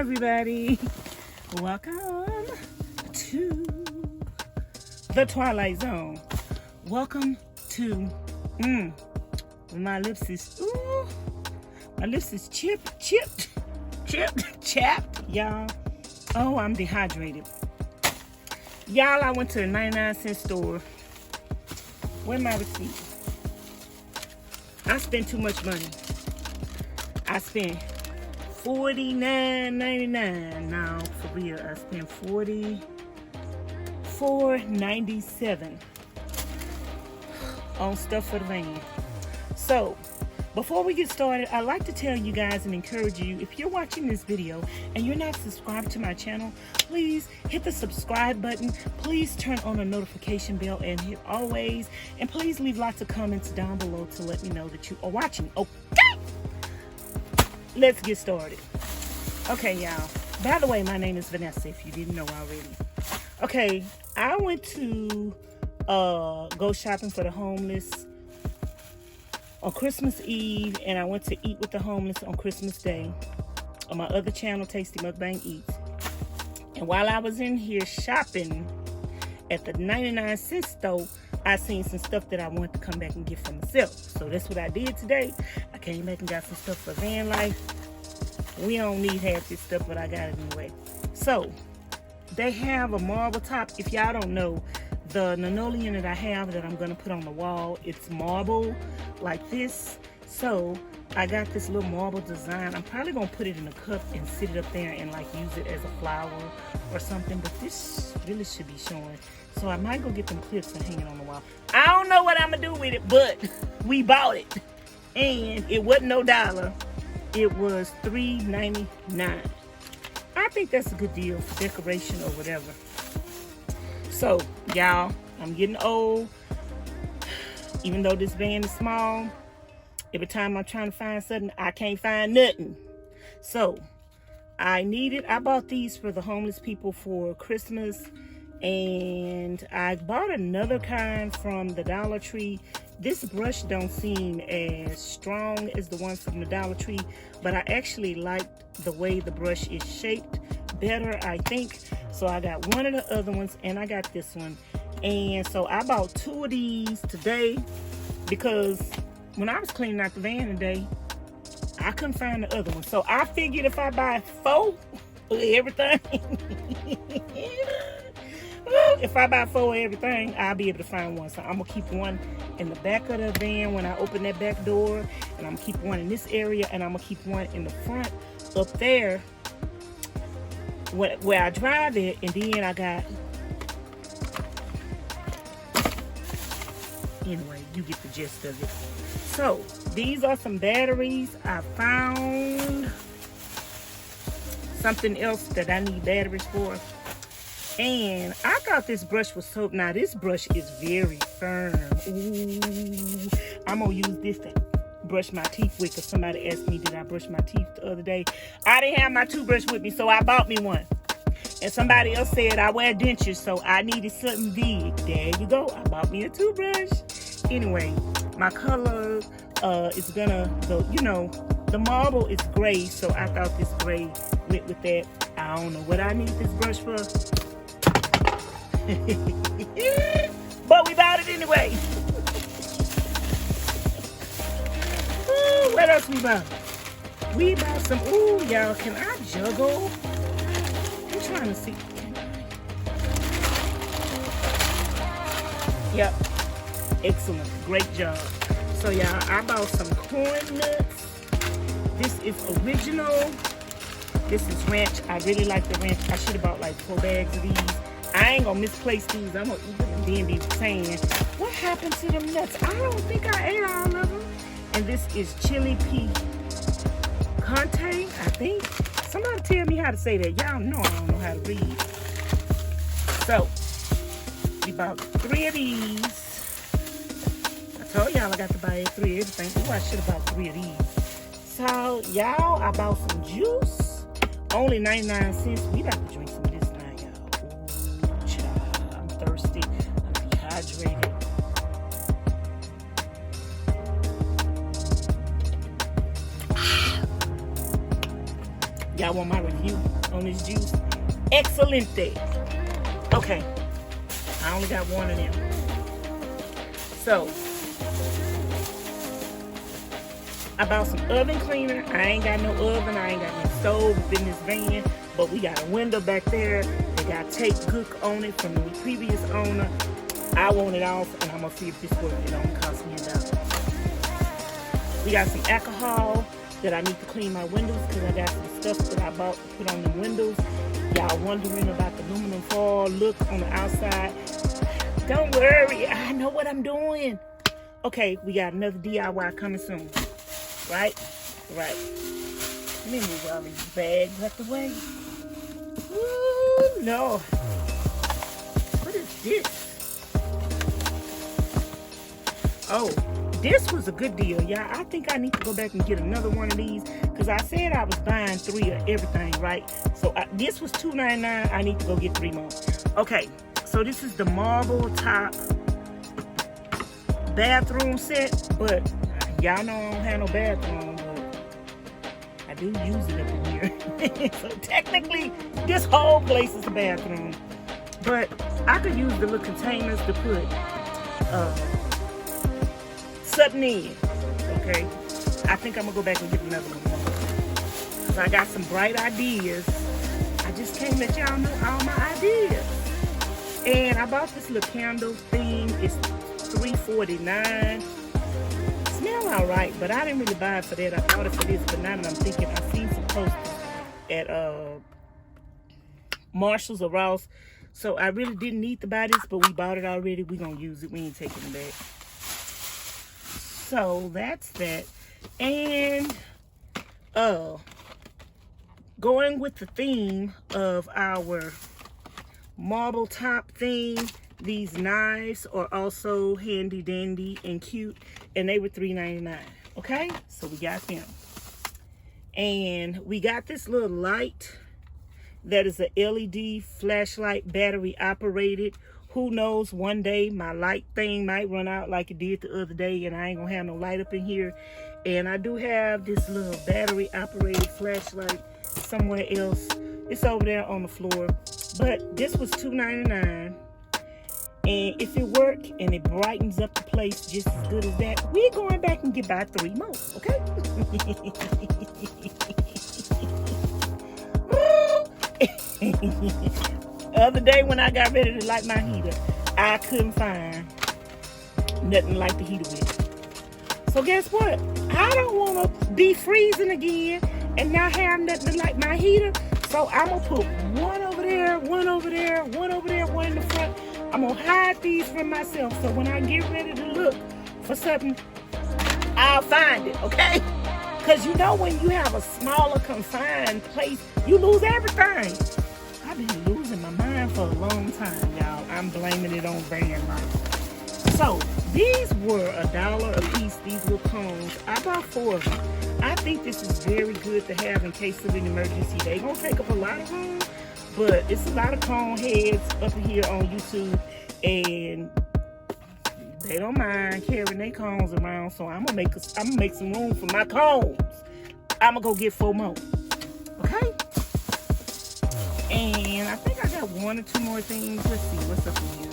everybody. Welcome to the Twilight Zone. Welcome to my lips is chapped, y'all. Oh, I'm dehydrated. Y'all, I went to the 99-cent store. Where my receipt? I spent too much money. I spent $49.99. Now, for real, I spent $44.97 on stuff for the van. So, before we get started, I'd like to tell you guys and encourage you, if you're watching this video and you're not subscribed to my channel, please hit the subscribe button. Please turn on the notification bell and hit always. And please leave lots of comments down below to let me know that you are watching. Okay? Let's get started. Okay, y'all. By the way, my name is Vanessa, if you didn't know already. Okay, I went to go shopping for the homeless on Christmas Eve, and I went to eat with the homeless on Christmas Day on my other channel, Tasty Mukbang Eats. And while I was in here shopping at the 99-cent store, I seen some stuff that I wanted to come back and get for myself. So that's what I did today. I came back and got some stuff for Vanlife. We don't need half this stuff, but I got it anyway. So they have a marble top. If y'all don't know, the linoleum that I have that I'm going to put on the wall, it's marble like this. So I got this little marble design. I'm probably going to put it in a cup and sit it up there and like use it as a flower or something. But this really should be showing. So I might go get them clips and hang it on the wall. I don't know what I'm going to do with it, but we bought it. And it wasn't no dollar. It was $3.99. I think that's a good deal for decoration or whatever. So, y'all, I'm getting old. Even though this van is small, every time I'm trying to find something, I can't find nothing. So, I bought these for the homeless people for Christmas. And I bought another kind from the Dollar Tree. This brush don't seem as strong as the one from the Dollar Tree, but I actually liked the way the brush is shaped better, I think. So I got one of the other ones and I got this one. And so I bought two of these today because when I was cleaning out the van today, I couldn't find the other one. So I figured if I buy four of everything, if I buy four of everything, I'll be able to find one. So I'm going to keep one in the back of the van when I open that back door. And I'm going to keep one in this area. And I'm going to keep one in the front up there where I drive it. And then I got... Anyway, you get the gist of it. So, these are some batteries. I found something else that I need batteries for. And I thought this brush was so... Now, this brush is very firm. Ooh. I'm going to use this to brush my teeth with, because somebody asked me, did I brush my teeth the other day? I didn't have my toothbrush with me, so I bought me one. And somebody else said I wear dentures, so I needed something big. There you go. I bought me a toothbrush. Anyway, my color is gonna go, you know, the marble is gray, so I thought this gray went with that. I don't know what I need this brush for. But we bought it anyway. Ooh, what else we bought? We bought some, ooh, y'all, can I juggle? I'm trying to see. Yep. Excellent. Great job. So, y'all, I bought some corn nuts. This is original. This is ranch. I really like the ranch. I should have bought like 4 bags of these. I ain't gonna misplace these. I'm gonna eat them and then be saying, what happened to them nuts? I don't think I ate all of them. And this is chili picante, I think. Somebody tell me how to say that. Y'all know I don't know how to read. So, we bought 3 of these. I told y'all I got to buy 3 of everything. Ooh, I should have bought 3 of these. So, y'all, I bought some juice. Only 99 cents. We got to drink some of this now, y'all. Ooh, child, I'm thirsty. I'm dehydrated. Y'all Y'all want my review on this juice? Excelente. Okay, I only got one of them. So, I bought some oven cleaner. I ain't got no oven. I ain't got no stove in this van. But we got a window back there. They got tape gook on it from the previous owner. I want it off, and I'm going to see if this works. It only cost me $1. We got some alcohol that I need to clean my windows because I got some stuff that I bought to put on the windows. Y'all wondering about the aluminum foil look on the outside. Don't worry, I know what I'm doing. Okay, we got another DIY coming soon. Right? Right. Let me move all these bags out the way. Ooh, no. What is this? Oh, this was a good deal, y'all. I think I need to go back and get another one of these because I said I was buying 3 of everything, right? So this was $2.99. I need to go get 3 more. Okay, so this is the marble top bathroom set, but y'all know I don't have no bathroom, but I do use it up in here. So technically, this whole place is a bathroom, but I could use the little containers to put something in. Okay, I think I'm gonna go back and get another one because I got some bright ideas. I just can't let y'all know all my ideas. And I bought this little candle thing. It's $3.49. Smell all right, but I didn't really buy it for that. I bought it for this, but now that I'm thinking, I've seen some posters at Marshall's or Ross, so I really didn't need to buy this, but we bought it already. We're gonna use it. We ain't taking it back. So that's that. And going with the theme of our marble top theme, these knives are also handy dandy and cute, and they were $3.99. Okay, so we got them. And we got this little light that is a LED flashlight, battery operated. Who knows, one day my light thing might run out like it did the other day and I ain't gonna have no light up in here. And I do have this little battery operated flashlight somewhere else. It's over there on the floor. But this was $2.99. And if it works and it brightens up the place just as good as that, we're going back and get by 3 more, okay? The other day when I got ready to light my heater, I couldn't find nothing like the heater with. So guess what? I don't want to be freezing again and not have nothing to light my heater. So I'm going to put one over there, one over there, one over there, one in the front. I'm going to hide these from myself. So when I get ready to look for something, I'll find it, okay? Because you know when you have a smaller confined place, you lose everything. I've been losing my mind for a long time, y'all. I'm blaming it on Vanlife. So, these were $1 a piece, these little cones. I bought 4 of them. I think this is very good to have in case of an emergency. They gonna take up a lot of room, but it's a lot of cone heads up here on YouTube, and they don't mind carrying their cones around. So I'm gonna make some room for my cones. I'm gonna go get 4 more. Okay? And I think I got 1 or 2 more things. Let's see what's up in here.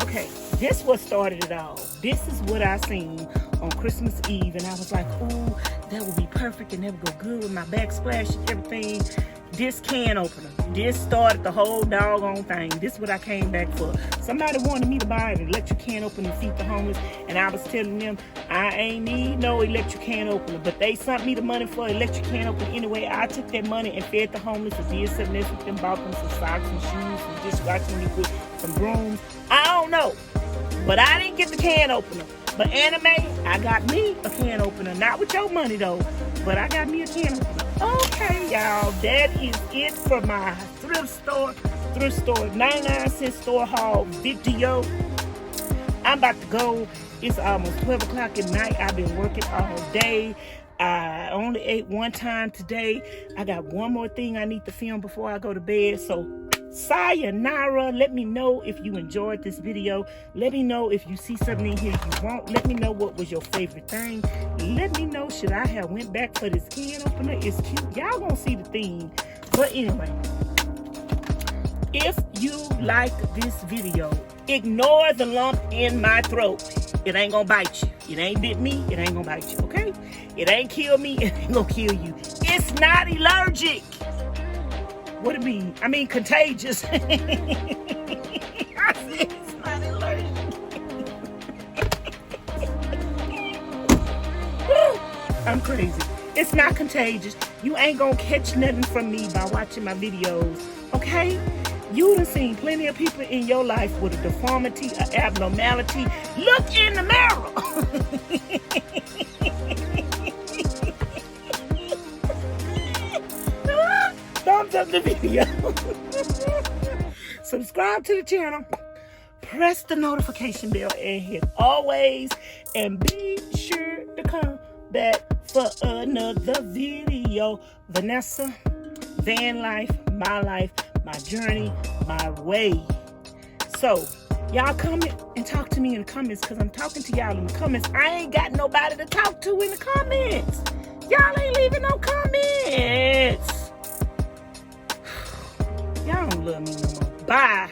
Okay, this what started it all. This is what I seen on Christmas Eve, and I was like, ooh, that would be perfect, and that would go good with my backsplash and everything. This can opener. This started the whole doggone thing. This is what I came back for. Somebody wanted me to buy an electric can opener to feed the homeless, and I was telling them I ain't need no electric can opener, but they sent me the money for electric can opener anyway. I took that money and fed the homeless and did something else with them, bought them some socks and shoes, some dishwashing liquid, some brooms. I don't know, but I didn't get the can opener. But Anime, I got me a can opener. Not with your money though, but I got me a can opener. Okay, y'all, that is it for my thrift store 99-cent store haul video. I'm about to go. It's almost 12 o'clock at night. I've been working all day. I only ate 1 time today. I got 1 more thing I need to film before I go to bed. So Sayonara. Let me know if you enjoyed this video. Let me know if you see something in here you want. Let me know what was your favorite thing. Let me know, should I have went back for this can opener? It's cute. Y'all gonna see the theme. But anyway, if you like this video, ignore the lump in my throat. It ain't gonna bite you. It ain't bit me. It ain't gonna bite you, okay? It ain't kill me. It ain't gonna kill you. It's not allergic. What it mean? I mean contagious. I said it's not allergic. I'm crazy. It's not contagious. You ain't gonna catch nothing from me by watching my videos, okay? You done seen plenty of people in your life with a deformity, an abnormality. Look in the mirror. Thumbs up the video. Subscribe to the channel. Press the notification bell and hit always. And be sure to come back for another video. Vanessa, van life, my life, my journey, my way. So, y'all comment and talk to me in the comments, because I'm talking to y'all in the comments. I ain't got nobody to talk to in the comments. Y'all ain't leaving no comments. Y'all don't love me no more. Bye.